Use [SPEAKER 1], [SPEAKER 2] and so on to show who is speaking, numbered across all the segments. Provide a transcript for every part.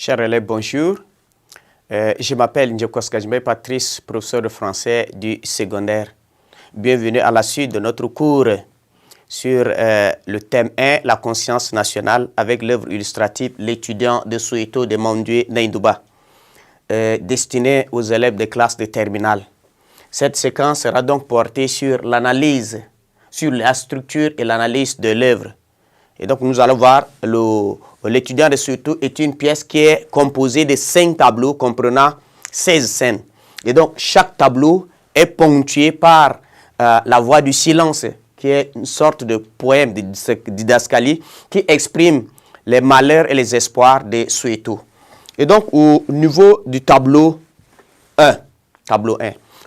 [SPEAKER 1] Chers élèves, bonjour. Je m'appelle Ndjekos Kajime Patrice, professeur de français du secondaire. Bienvenue à la suite de notre cours sur le thème 1, la conscience nationale, avec l'œuvre illustrative L'étudiant de Soweto de Mandue Naindouba, destinée aux élèves des classes de terminale. Cette séquence sera donc portée sur l'analyse, sur la structure et l'analyse de l'œuvre. Et donc nous allons voir l'étudiant de Soweto est une pièce qui est composée de 5 tableaux comprenant 16 scènes. Et donc chaque tableau est ponctué par la voix du silence, qui est une sorte de poème de didascalie qui exprime les malheurs et les espoirs de Soweto. Et donc au niveau du tableau 1,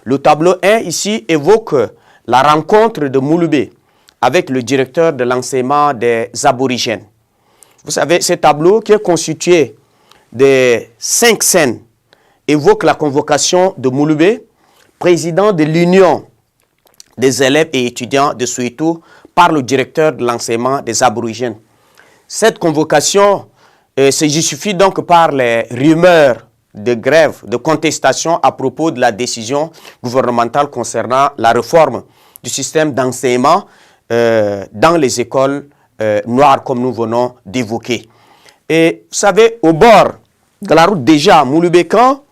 [SPEAKER 1] le tableau 1 ici évoque la rencontre de Mouloubé avec le directeur de l'enseignement des aborigènes. Vous savez, ce tableau qui est constitué de 5 scènes évoque la convocation de Mouloubé, président de l'Union des élèves et étudiants de Soweto, par le directeur de l'enseignement des aborigènes. Cette convocation se justifie donc par les rumeurs de grève, de contestation à propos de la décision gouvernementale concernant la réforme du système d'enseignement dans les écoles noires, comme nous venons d'évoquer. Et vous savez, au bord de la route, déjà, Mouloubé, quand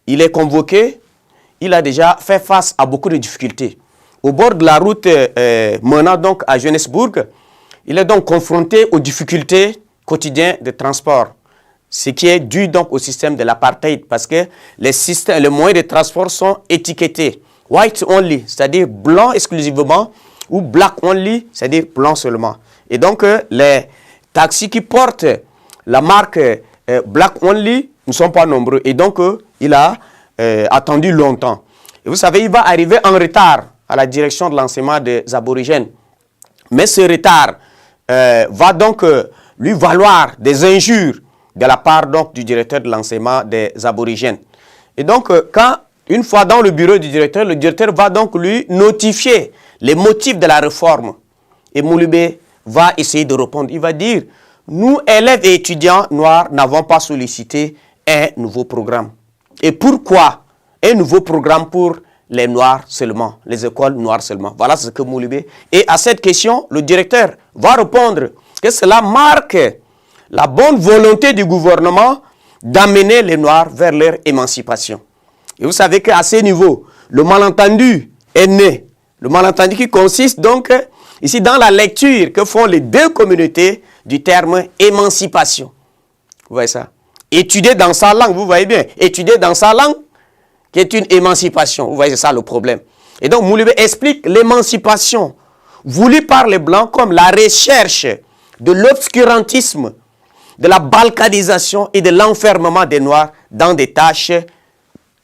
[SPEAKER 1] il est convoqué, il a déjà fait face à beaucoup de difficultés. Au bord de la route menant donc à Johannesburg, il est donc confronté aux difficultés quotidiennes de transport, ce qui est dû donc au système de l'apartheid, parce que les moyens de transport sont étiquetés white only, c'est-à-dire blanc exclusivement, ou black only, c'est-à-dire blanc seulement. Et donc, les taxis qui portent la marque black only ne sont pas nombreux. Et donc, il a attendu longtemps. Et vous savez, il va arriver en retard à la direction de l'enseignement des aborigènes. Mais ce retard va donc lui valoir des injures de la part donc, du directeur de l'enseignement des aborigènes. Et donc, une fois dans le bureau du directeur, le directeur va donc lui notifier les motifs de la réforme. Et Mouloubé va essayer de répondre. Il va dire, nous, élèves et étudiants noirs, n'avons pas sollicité un nouveau programme. Et pourquoi un nouveau programme pour les noirs seulement, les écoles noires seulement? Voilà ce que Mouloubé. Et à cette question, le directeur va répondre que cela marque la bonne volonté du gouvernement d'amener les noirs vers leur émancipation. Et vous savez qu'à ce niveau, le malentendu est né. Le malentendu qui consiste donc ici dans la lecture que font les deux communautés du terme émancipation. Vous voyez ça? Étudier dans sa langue, vous voyez bien. Étudier dans sa langue qui est une émancipation. Vous voyez, c'est ça le problème. Et donc Mouloubé explique l'émancipation voulue par les Blancs comme la recherche de l'obscurantisme, de la balkanisation et de l'enfermement des Noirs dans des tâches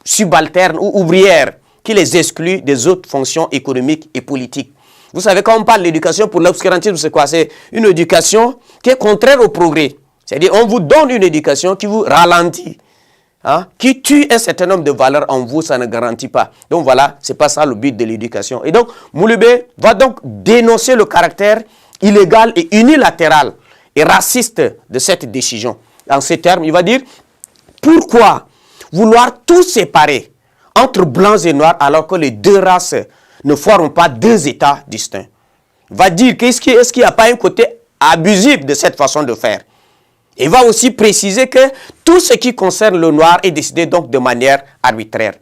[SPEAKER 1] subalternes ou ouvrières qui les excluent des autres fonctions économiques et politiques. Vous savez, quand on parle d'éducation pour l'obscurantisme, c'est quoi? C'est une éducation qui est contraire au progrès. C'est-à-dire, on vous donne une éducation qui vous ralentit, qui tue un certain nombre de valeurs en vous, ça ne garantit pas. Donc voilà, c'est pas ça le but de l'éducation. Et donc, Mouloubé va donc dénoncer le caractère illégal et unilatéral et raciste de cette décision. En ces termes, il va dire, pourquoi vouloir tout séparer entre blancs et noirs alors que les deux races ne forment pas deux États distincts? Il va dire est-ce qu'il n'y a pas un côté abusif de cette façon de faire? Il va aussi préciser que tout ce qui concerne le noir est décidé donc de manière arbitraire.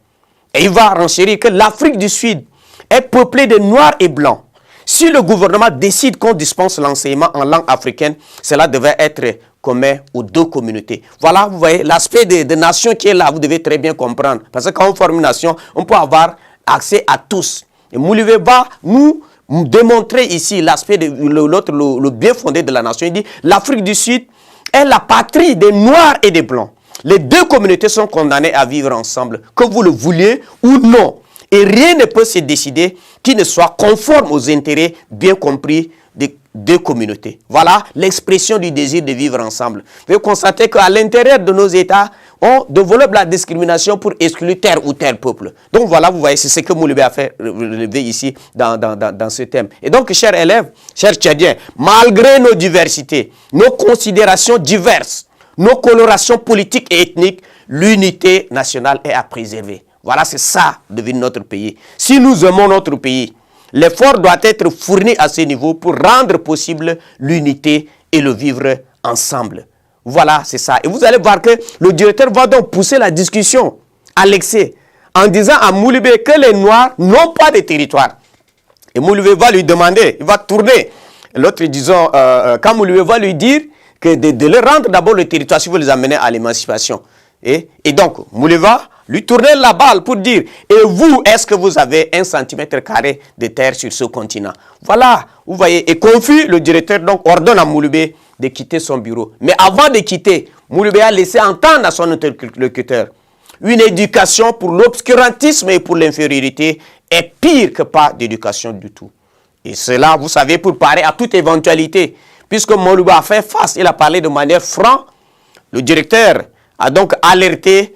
[SPEAKER 1] Et il va renchérir que l'Afrique du Sud est peuplée de noirs et blancs. Si le gouvernement décide qu'on dispense l'enseignement en langue africaine, cela devrait être commun aux deux communautés. Voilà, vous voyez, l'aspect de nation qui est là, vous devez très bien comprendre. Parce que quand on forme une nation, on peut avoir accès à tous. Et Mouloubé va nous démontrer ici l'aspect de le bien fondé de la nation. Il dit, l'Afrique du Sud est la patrie des Noirs et des Blancs. Les deux communautés sont condamnées à vivre ensemble, que vous le vouliez ou non. Et rien ne peut se décider qui ne soit conforme aux intérêts bien compris des deux communautés. Voilà l'expression du désir de vivre ensemble. Vous pouvez constater qu'à l'intérieur de nos États, on développe la discrimination pour exclure tel ou tel peuple. Donc voilà, vous voyez, c'est ce que Mouloubé a fait relever ici dans ce thème. Et donc, chers élèves, chers Tchadiens, malgré nos diversités, nos considérations diverses, nos colorations politiques et ethniques, l'unité nationale est à préserver. Voilà, c'est ça, devine notre pays. Si nous aimons notre pays, l'effort doit être fourni à ce niveau pour rendre possible l'unité et le vivre ensemble. Voilà, c'est ça. Et vous allez voir que le directeur va donc pousser la discussion à l'excès en disant à Mouloubé que les Noirs n'ont pas de territoire. Et Mouloubé va lui demander, il va tourner. L'autre, disons, quand Mouloubé va lui dire que de leur rendre d'abord le territoire si vous les amenez à l'émancipation. Et donc, Mouloubé va lui tourner la balle pour dire, et vous, est-ce que vous avez 1 cm² de terre sur ce continent? Voilà, vous voyez. Et confus, le directeur donc ordonne à Mouloubé de quitter son bureau. Mais avant de quitter, Mouloubé a laissé entendre à son interlocuteur: une éducation pour l'obscurantisme et pour l'infériorité est pire que pas d'éducation du tout. Et cela, vous savez, pour parer à toute éventualité. Puisque Mouloubé a fait face, il a parlé de manière franche, le directeur a donc alerté,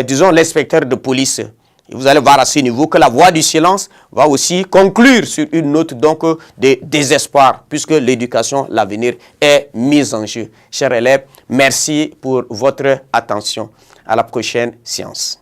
[SPEAKER 1] disons, l'inspecteur de police. Et vous allez voir à ce niveau que la voix du silence va aussi conclure sur une note donc de désespoir, puisque l'éducation, l'avenir est mise en jeu. Chers élèves, merci pour votre attention. À la prochaine séance.